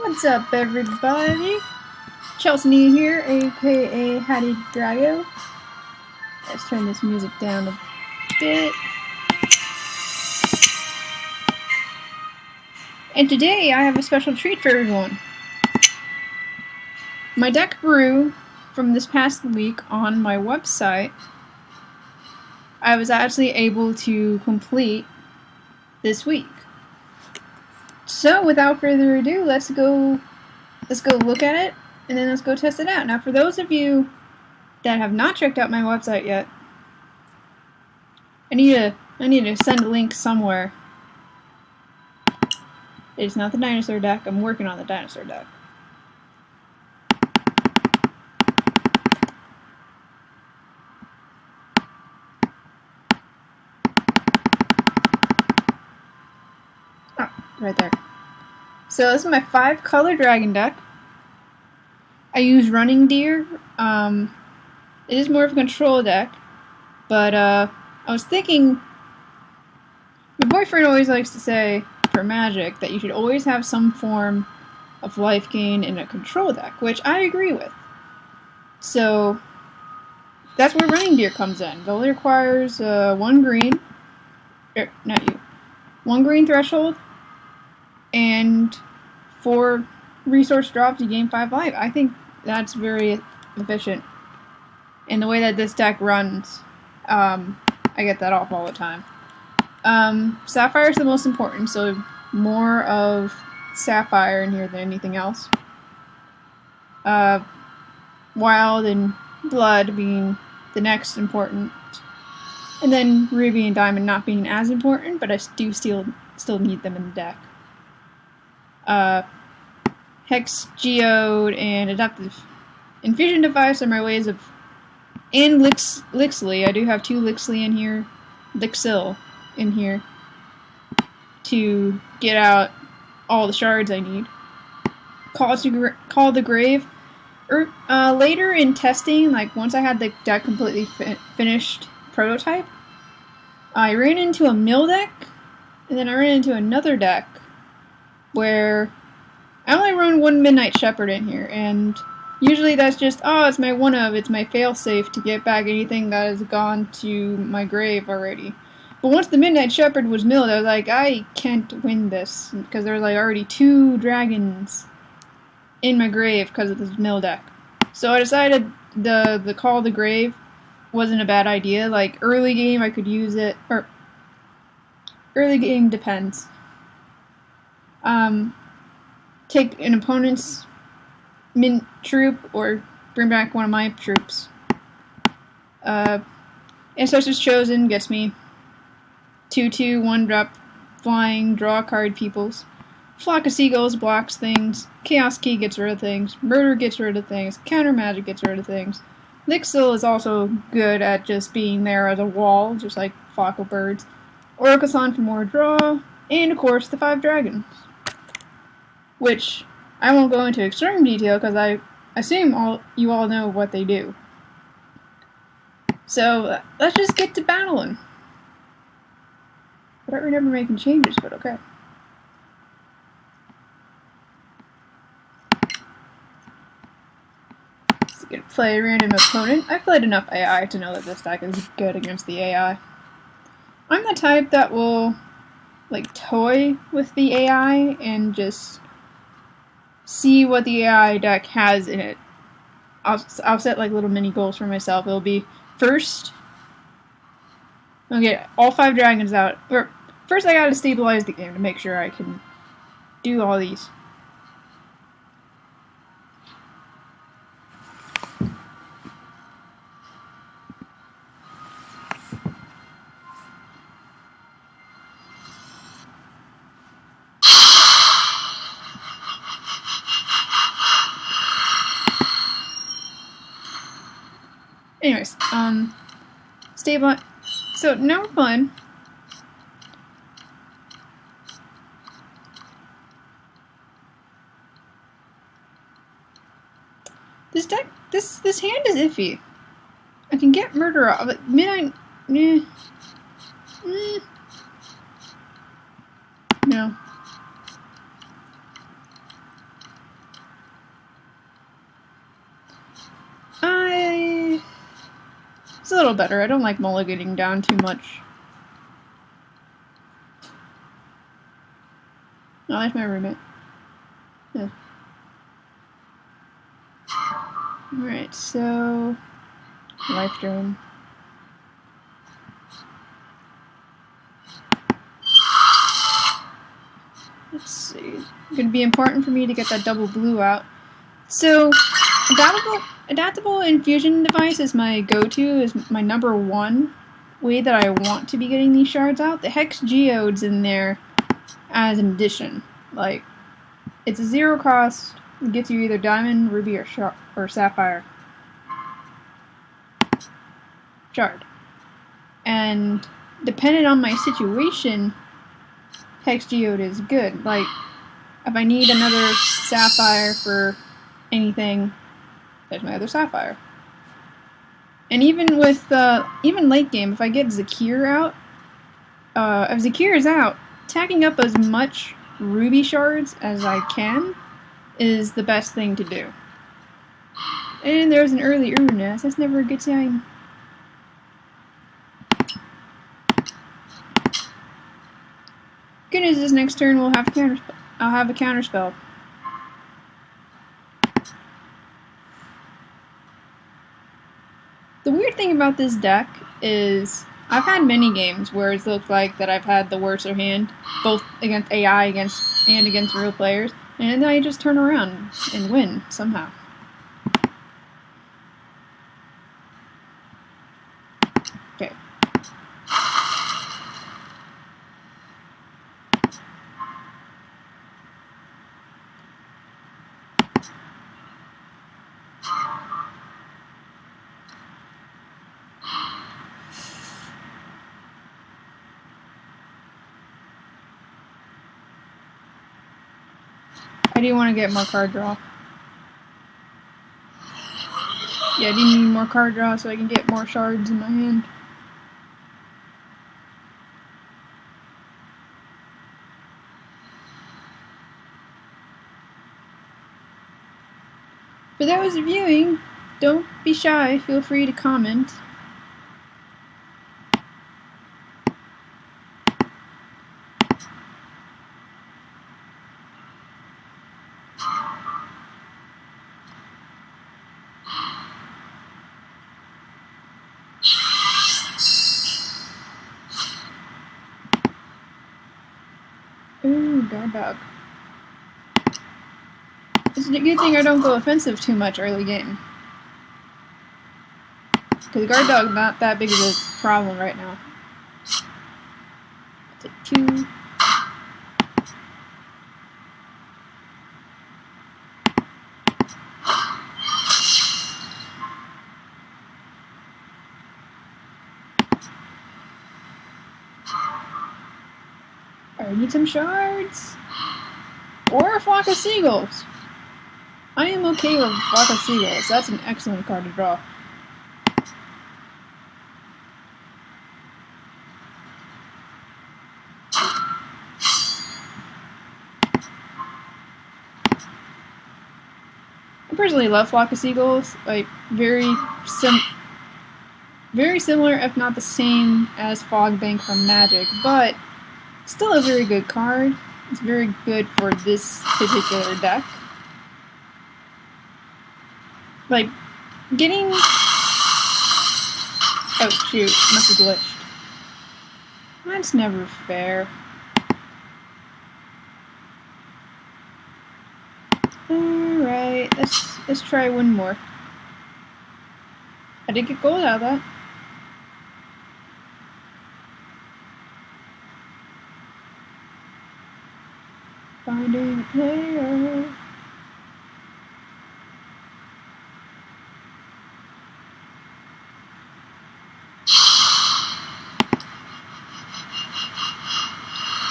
What's up, everybody? Chelsea here, aka Hatty Dragon. Let's turn this music down a bit. And today I have a special treat for everyone. My deck grew from this past week on my website. I was actually able to complete this week. So without further ado, let's go look at it, and then let's go test it out. Now, for those of you that have not checked out my website yet, I need to send a link somewhere. It's not the dinosaur deck. I'm working on the dinosaur deck. Oh, right there. So this is my 5-color dragon deck. I use Running Deer. It is more of a control deck, but I was thinking, my boyfriend always likes to say for Magic that you should always have some form of life gain in a control deck, which I agree with. So that's where Running Deer comes in. It only requires 1 green, one green threshold, and 4 resource drops, you gain 5 life. I think that's very efficient. And the way that this deck runs, I get that off all the time. Sapphire is the most important, so more of Sapphire in here than anything else. Wild and Blood being the next important. And then Ruby and Diamond not being as important, but I do still need them in the deck. Hex, Geode, and Adaptive Infusion Device are my ways of... And Lixley. I do have 2 Lixley in here. Lixil in here. To get out all the shards I need. Call the Grave. Later in testing, like once I had the deck completely finished prototype, I ran into a mill deck, and then I ran into another deck where I only run 1 Midnight Shepherd in here, and usually that's just, it's my it's my failsafe to get back anything that has gone to my grave already. But once the Midnight Shepherd was milled, I was like, I can't win this, because there was like already 2 dragons in my grave because of this mill deck. So I decided the Call of the Grave wasn't a bad idea. Like, early game I could use it, or early game depends. Take an opponent's mint troop, or bring back one of my troops. Ancestors Chosen gets me 2/2, 1-drop flying, draw a card peoples. Flock of Seagulls blocks things. Chaos Key gets rid of things. Murder gets rid of things. Counter Magic gets rid of things. Lixil is also good at just being there as a wall, just like Flock of Birds. Oracle-san for more draw. And of course, the 5 dragons. Which I won't go into extreme detail because I assume you all know what they do. So let's just get to battling. I don't remember making changes, but okay. Let's get to play a random opponent. I've played enough AI to know that this deck is good against the AI. I'm the type that will like toy with the AI and just see what the AI deck has in it. I'll set like little mini goals for myself. It'll be first, I'll get all 5 dragons out. Or first I gotta stabilize the game to make sure I can do all these. Anyways, stabilize. So now we're playing. This deck, this hand is iffy. I can get Murder off, but Midnight, No. little better. I don't like mulliganing down too much. Oh, that's my roommate. Yeah. Alright, so... life drain. Let's see. It's going to be important for me to get that double blue out. So, adaptable infusion device is my go-to, is my #1 way that I want to be getting these shards out. The Hex Geode's in there as an addition. Like, it's a 0 cost, it gets you either diamond, ruby, or sapphire shard. And depending on my situation, Hex Geode is good. Like, if I need another sapphire for anything, there's my other sapphire. And even with even late game, if I get Zakir out, if Zakir is out, tacking up as much ruby shards as I can is the best thing to do. And there's an early nest. That's never a good sign. Good news is next turn we'll have a counterspell. I'll have a counterspell. The weird thing about this deck is I've had many games where it's looked like that I've had the worse hand, both against AI and against real players, and then I just turn around and win somehow. Okay. I do want to get more card draw. Yeah, I do need more card draw so I can get more shards in my hand. For those viewing, don't be shy, feel free to comment. Ooh, guard dog. It's a good thing I don't go offensive too much early game. Because guard dog's not that big of a problem right now. Take 2. I need some shards. Or a flock of seagulls. I am okay with a flock of seagulls. That's an excellent card to draw. I personally love flock of seagulls. Like very similar, if not the same, as Fog Bank from Magic, but still a very good card. It's very good for this particular deck. Like, getting... Oh, shoot. Must have glitched. That's never fair. Alright, let's try one more. I did get gold out of that. Finding a player.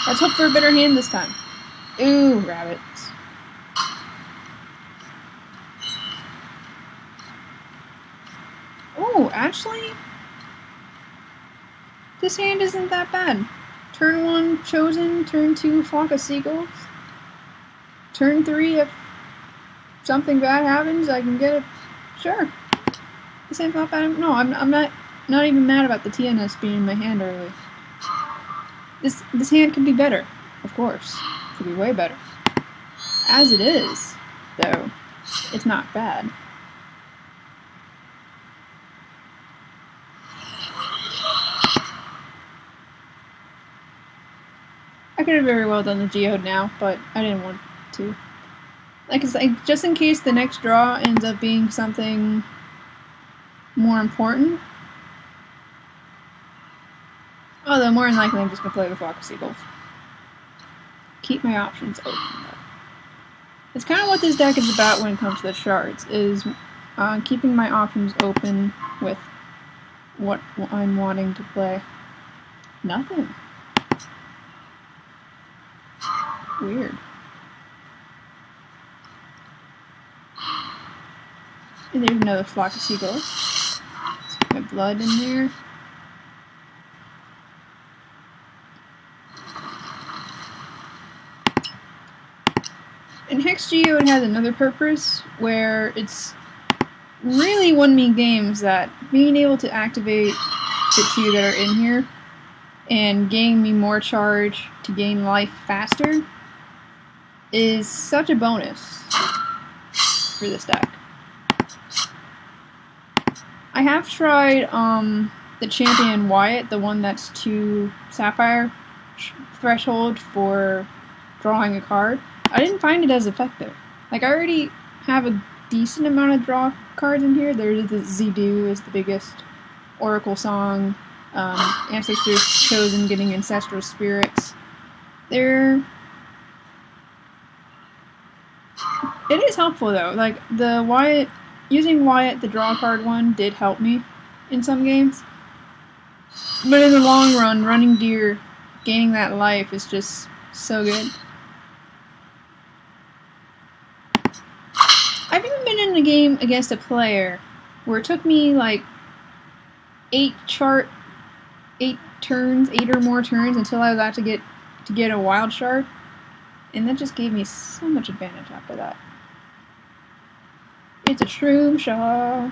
Let's hope for a better hand this time. Ooh, rabbits. Oh, actually, this hand isn't that bad. Turn 1, Chosen. Turn 2, Flock of Seagulls. Turn 3, if something bad happens, I can get it. Sure. This ain't not bad. No, I'm not Not even mad about the TNS being in my hand early. This hand could be better, of course. Could be way better. As it is, though, it's not bad. I could have very well done the Geode now, but I didn't want to. Like, just in case the next draw ends up being something more important. Although, more than likely, I'm just going to play the Flock of Seagulls. Keep my options open, though. It's kind of what this deck is about when it comes to the shards, is keeping my options open with what I'm wanting to play. Nothing. Weird. And there's another Flock of Seagulls. Let's get my blood in there. And Hex Geode has another purpose where it's really won-me games that being able to activate the two that are in here and gaining me more charge to gain life faster is such a bonus for this deck. I have tried the Champion Wyatt, the one that's 2 Sapphire threshold for drawing a card. I didn't find it as effective. Like, I already have a decent amount of draw cards in here. There's the Zidu is the biggest, Oracle Song, Ancestors Chosen getting Ancestral Spirits. It is helpful though. Like, the Wyatt, using Wyatt, the draw card one, did help me in some games. But in the long run, Running Deer, gaining that life is just so good. I've even been in a game against a player where it took me like 8 turns, 8 or more turns until I was actually to get a wild shard, and that just gave me so much advantage after that. It's a shroom show.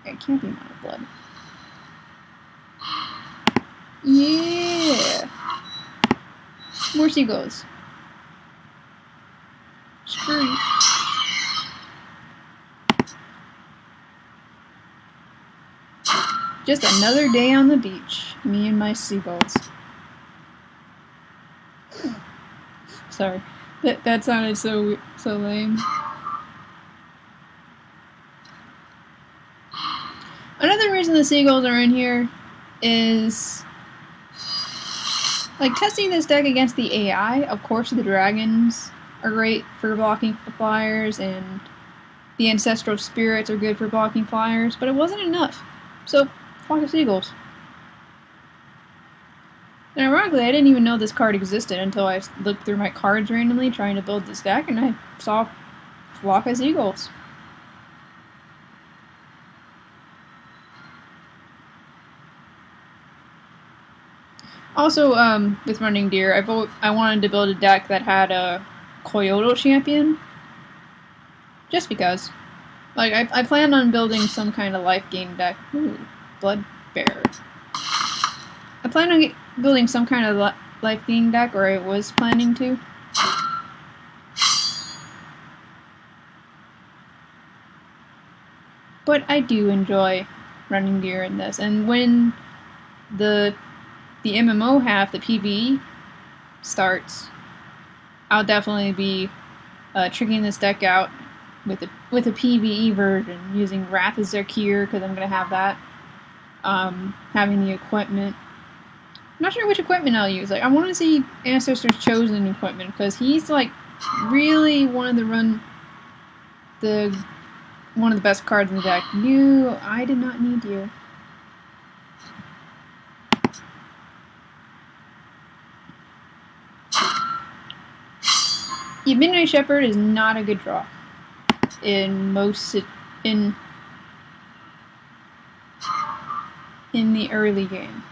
It can't be my blood. Yeah. More seagulls. Screw. Just another day on the beach. Me and my seagulls. Sorry. That sounded so lame. Another reason the seagulls are in here is like testing this deck against the AI. Of course, the dragons are great for blocking flyers, and the ancestral spirits are good for blocking flyers, but it wasn't enough. So, Flock of Seagulls. And ironically, I didn't even know this card existed until I looked through my cards randomly trying to build this deck, and I saw Flock of Seagulls. Also, with Running Deer, I wanted to build a deck that had a Coyote champion. Just because. Like, I planned on building some kind of life gain deck. Ooh, Blood Bear. I planned on building some kind of life gain deck, or I was planning to. But I do enjoy Running Deer in this, and when the MMO half, the PvE, starts, I'll definitely be tricking this deck out with a PvE version, using Wrath of Zakir, because I'm going to have that. Having the equipment. I'm not sure which equipment I'll use. Like, I want to see Ancestors Chosen equipment, because he's like really one of the best cards in the deck. I did not need you. Yeah, Midnight Shepherd is not a good draw in the early game.